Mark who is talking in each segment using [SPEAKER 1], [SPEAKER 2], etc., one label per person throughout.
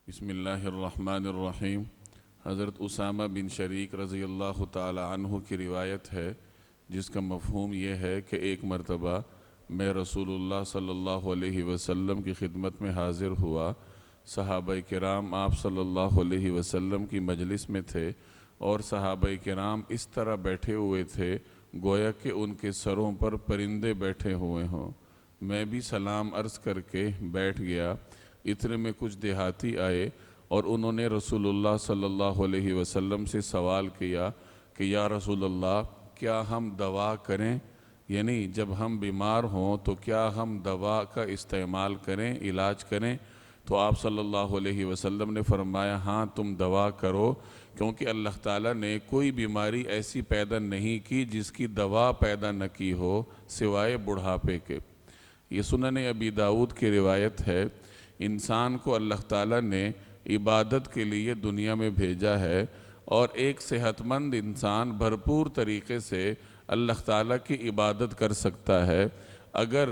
[SPEAKER 1] بسم اللہ الرحمن الرحیم۔ حضرت اسامہ بن شریک رضی اللہ تعالی عنہ کی روایت ہے جس کا مفہوم یہ ہے کہ ایک مرتبہ میں رسول اللہ صلی اللہ علیہ وسلم کی خدمت میں حاضر ہوا۔ صحابہ کرام آپ صلی اللہ علیہ وسلم کی مجلس میں تھے اور صحابہ کرام اس طرح بیٹھے ہوئے تھے گویا کہ ان کے سروں پر پرندے بیٹھے ہوئے ہوں۔ میں بھی سلام عرض کر کے بیٹھ گیا۔ اتنے میں کچھ دیہاتی آئے اور انہوں نے رسول اللہ صلی اللہ علیہ وسلم سے سوال کیا کہ یا رسول اللہ کیا ہم دوا کریں، یعنی جب ہم بیمار ہوں تو کیا ہم دوا کا استعمال کریں، علاج کریں؟ تو آپ صلی اللہ علیہ وسلم نے فرمایا ہاں تم دوا کرو، کیونکہ اللہ تعالیٰ نے کوئی بیماری ایسی پیدا نہیں کی جس کی دوا پیدا نہ کی ہو سوائے بڑھاپے کے۔ یہ سنن ابی داؤد کی روایت ہے۔ انسان کو اللہ تعالیٰ نے عبادت کے لیے دنیا میں بھیجا ہے اور ایک صحت مند انسان بھرپور طریقے سے اللہ تعالیٰ کی عبادت کر سکتا ہے۔ اگر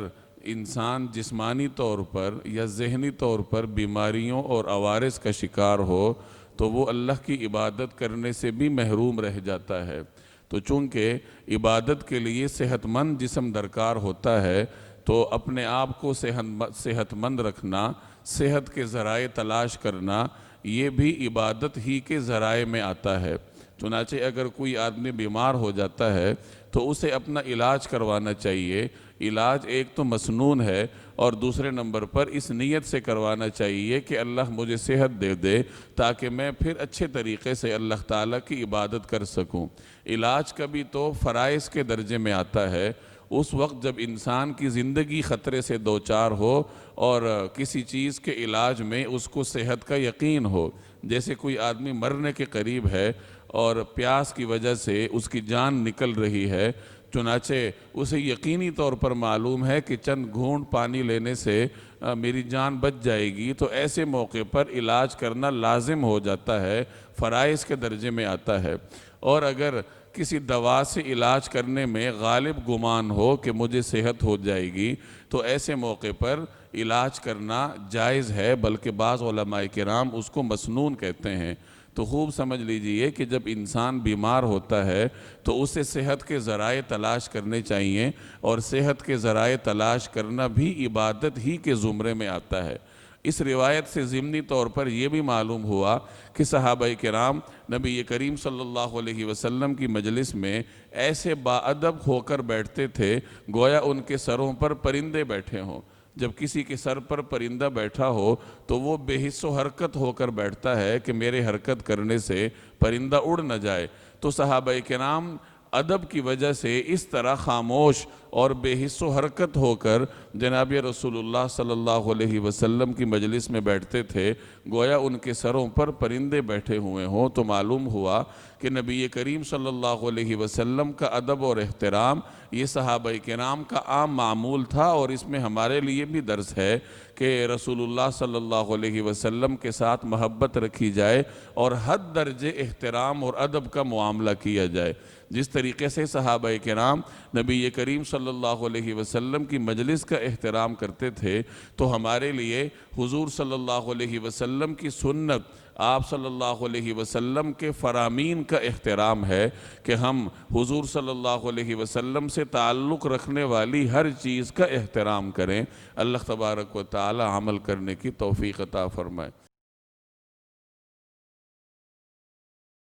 [SPEAKER 1] انسان جسمانی طور پر یا ذہنی طور پر بیماریوں اور عوارض کا شکار ہو تو وہ اللہ کی عبادت کرنے سے بھی محروم رہ جاتا ہے۔ تو چونکہ عبادت کے لیے صحت مند جسم درکار ہوتا ہے تو اپنے آپ کو صحت مند رکھنا، صحت کے ذرائع تلاش کرنا، یہ بھی عبادت ہی کے ذرائع میں آتا ہے۔ چنانچہ اگر کوئی آدمی بیمار ہو جاتا ہے تو اسے اپنا علاج کروانا چاہیے۔ علاج ایک تو مسنون ہے اور دوسرے نمبر پر اس نیت سے کروانا چاہیے کہ اللہ مجھے صحت دے دے تاکہ میں پھر اچھے طریقے سے اللہ تعالیٰ کی عبادت کر سکوں۔ علاج کبھی تو فرائض کے درجے میں آتا ہے، اس وقت جب انسان کی زندگی خطرے سے دوچار ہو اور کسی چیز کے علاج میں اس کو صحت کا یقین ہو، جیسے کوئی آدمی مرنے کے قریب ہے اور پیاس کی وجہ سے اس کی جان نکل رہی ہے، چنانچہ اسے یقینی طور پر معلوم ہے کہ چند گھونٹ پانی لینے سے میری جان بچ جائے گی، تو ایسے موقع پر علاج کرنا لازم ہو جاتا ہے، فرائض کے درجے میں آتا ہے۔ اور اگر کسی دوا سے علاج کرنے میں غالب گمان ہو کہ مجھے صحت ہو جائے گی تو ایسے موقع پر علاج کرنا جائز ہے، بلکہ بعض علماء کرام اس کو مسنون کہتے ہیں۔ تو خوب سمجھ لیجئے کہ جب انسان بیمار ہوتا ہے تو اسے صحت کے ذرائع تلاش کرنے چاہیے، اور صحت کے ذرائع تلاش کرنا بھی عبادت ہی کے زمرے میں آتا ہے۔ اس روایت سے ضمنی طور پر یہ بھی معلوم ہوا کہ صحابہ کرام نبی کریم صلی اللہ علیہ وسلم کی مجلس میں ایسے باادب ہو کر بیٹھتے تھے گویا ان کے سروں پر پرندے بیٹھے ہوں۔ جب کسی کے سر پر پرندہ بیٹھا ہو تو وہ بے حس و حرکت ہو کر بیٹھتا ہے کہ میرے حرکت کرنے سے پرندہ اڑ نہ جائے۔ تو صحابہ کرام ادب کی وجہ سے اس طرح خاموش اور بے حس و حرکت ہو کر جناب رسول اللہ صلی اللہ علیہ وسلم کی مجلس میں بیٹھتے تھے گویا ان کے سروں پر پرندے بیٹھے ہوئے ہوں۔ تو معلوم ہوا کہ نبی کریم صلی اللہ علیہ وسلم کا ادب اور احترام یہ صحابہ کرام کا عام معمول تھا، اور اس میں ہمارے لیے بھی درس ہے کہ رسول اللہ صلی اللہ علیہ وسلم کے ساتھ محبت رکھی جائے اور حد درجے احترام اور ادب کا معاملہ کیا جائے۔ جس طریقے سے صحابہ کرام نبی کریم صلی اللہ علیہ وسلم کی مجلس کا احترام کرتے تھے تو ہمارے لیے حضور صلی اللہ علیہ وسلم کی سنت، آپ صلی اللہ علیہ وسلم کے فرامین کا احترام ہے کہ ہم حضور صلی اللہ علیہ وسلم سے تعلق رکھنے والی ہر چیز کا احترام کریں۔ اللہ تبارک و تعالی عمل کرنے کی توفیق عطا فرمائے۔